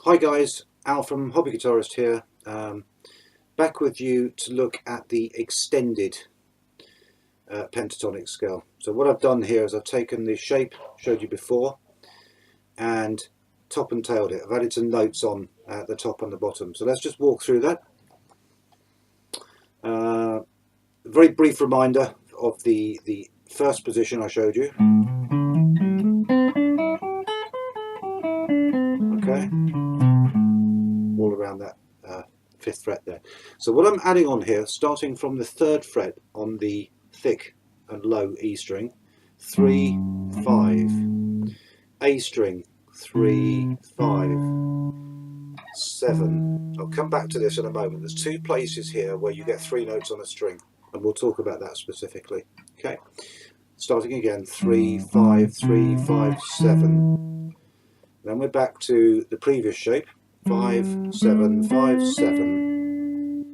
Hi guys, Al from Hobby Guitarist here, back with you to look at the extended pentatonic scale. So what I've done here is I've taken the shape showed you before and top and tailed it. I've added some notes on at the top and the bottom. So let's just walk through that. A very brief reminder of the first position I showed you. Okay, all around that fifth fret there. So what I'm adding on here, starting from the third fret on the thick and low E string, 3, 5, A string, 3, 5, 7. I'll come back to this in a moment. There's two places here where you get 3 notes on a string, and we'll talk about that specifically. Okay, starting again, 3, 5, 3, 5, 7. Then we're back to the previous shape, 5, 7, 5, 7,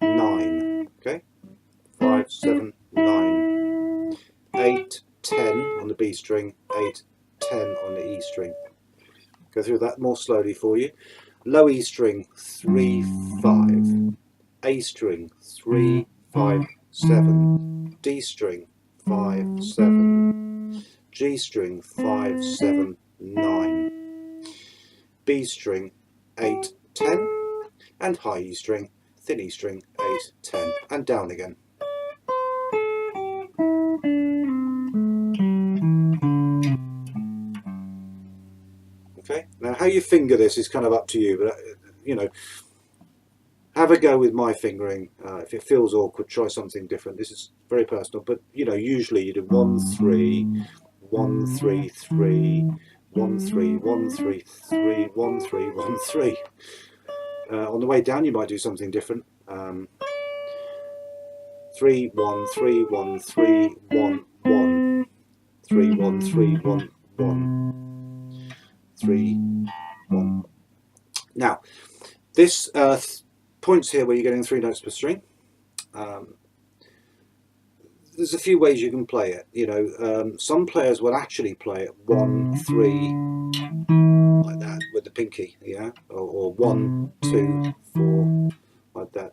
9. Okay, 5, 7, 9, 8, 10 on the B string, 8, 10 on the E string. Go through that more slowly for you. Low E string, 3, 5, A string, 3, 5, 7, D string, 5, 7, G string, 5, 7, 9, B string, 8, 10, and high E string, thin E string, 8, 10, and down again. Okay, now how you finger this is kind of up to you, but you know, have a go with my fingering. If it feels awkward, try something different. This is very personal, but you know, usually you do 1, 3, 1, 3, 3, 1, 3, 1, 3, 3, 1, 3, 1, 3. On the way down, you might do something different. 3, 1, 3, 1, 3, 1, 1, 3, 1, 3, 1, 1, 3, 1. Now, this points here where you're getting 3 notes per string. There's a few ways you can play it. You know, some players will actually play it 1, 3, like that with the pinky, yeah, or 1, 2, 4, like that.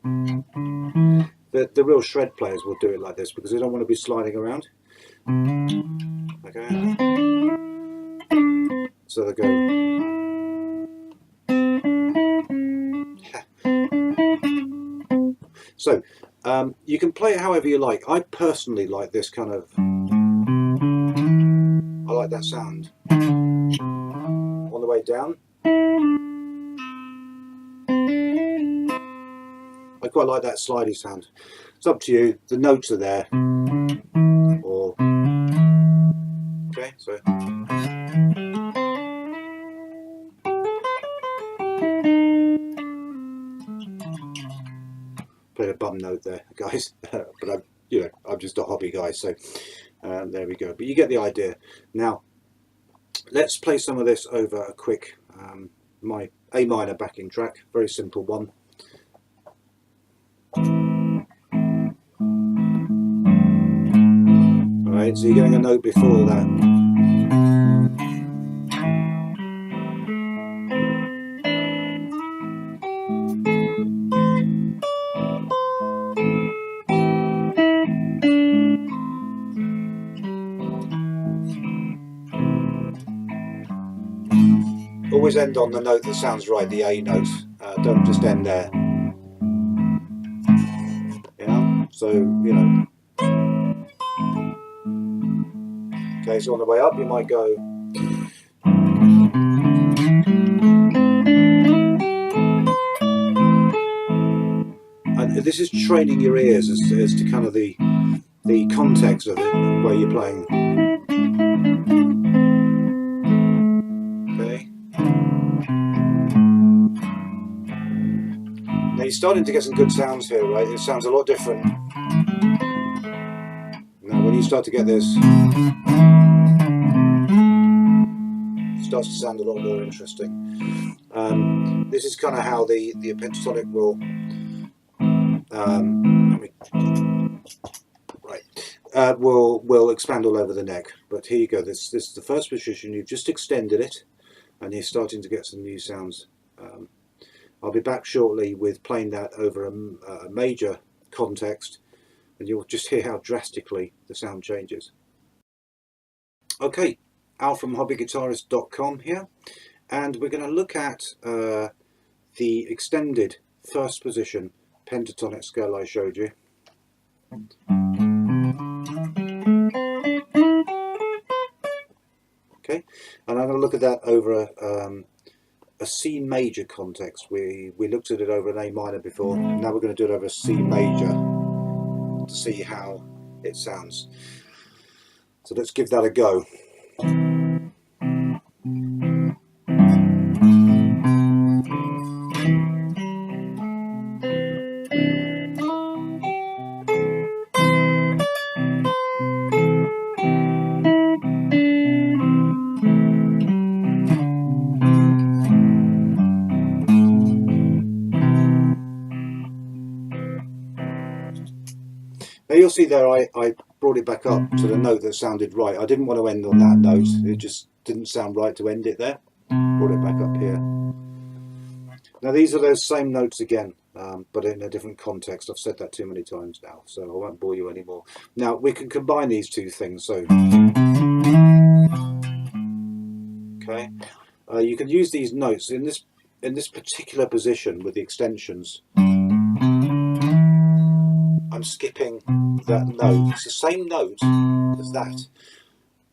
The real shred players will do it like this because they don't want to be sliding around. Okay, so they go. So you can play it however you like. I personally like this kind of. I like that sound on the way down. I quite like that slidey sound. It's up to you. The notes are there. Or okay, so played a bum note there, guys. But I'm just a hobby guy, so there we go. But you get the idea. Now, let's play some of this over a quick my A minor backing track. Very simple one. Alright, so you're getting a note before that. Always end on the note that sounds right, the A note. Don't just end there. Yeah, so you know. Okay, so on the way up you might go. And this is training your ears as to kind of the context of it, where you're playing. Okay. Now you're starting to get some good sounds here, right? It sounds a lot different. Now when you start to get this, it starts to sound a lot more interesting. This is kind of how the pentatonic will will expand all over the neck. But here you go. This is the first position. You've just extended it. and you're starting to get some new sounds. I'll be back shortly with playing that over a major context, and you'll just hear how drastically the sound changes. Okay, Al from hobbyguitarist.com here, and we're going to look at the extended first position pentatonic scale I showed you. Okay, and I'm going to look at that over a C major context. We looked at it over an A minor before. Now we're going to do it over a C major to see how it sounds. So let's give that a go. Now you'll see there I brought it back up to the note that sounded right. I didn't want to end on that note. It just didn't sound right to end it there. Brought it back up here. Now these are those same notes again, but in a different context. I've said that too many times now, so I won't bore you anymore. Now we can combine these two things. So, okay, you can use these notes in this particular position with the extensions. I'm skipping that note. It's the same note as that,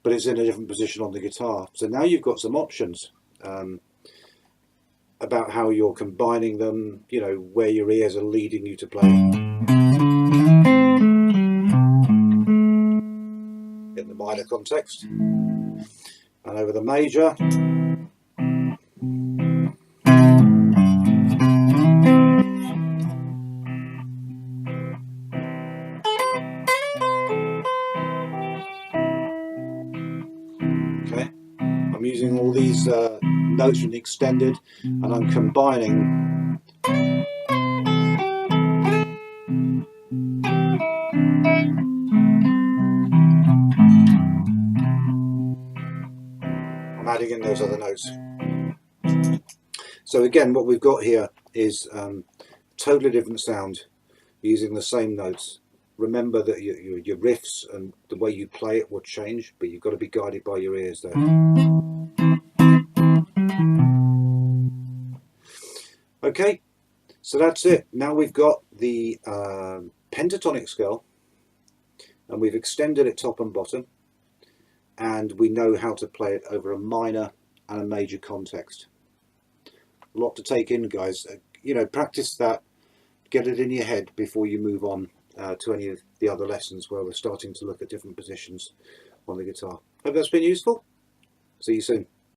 but it's in a different position on the guitar. So now you've got some options about how you're combining them, you know, where your ears are leading you to play. In the minor context. And over the major. Okay, I'm using all these notes from the extended, and I'm combining I'm adding in those other notes. So again, what we've got here is totally different sound using the same notes. Remember that your riffs and the way you play it will change, but you've got to be guided by your ears there. Okay, so that's it. Now we've got the pentatonic scale, and we've extended it top and bottom, and we know how to play it over a minor and a major context. A lot to take in, guys. You know, practice that, get it in your head before you move on to any of the other lessons where we're starting to look at different positions on the guitar. Hope that's been useful. See you soon.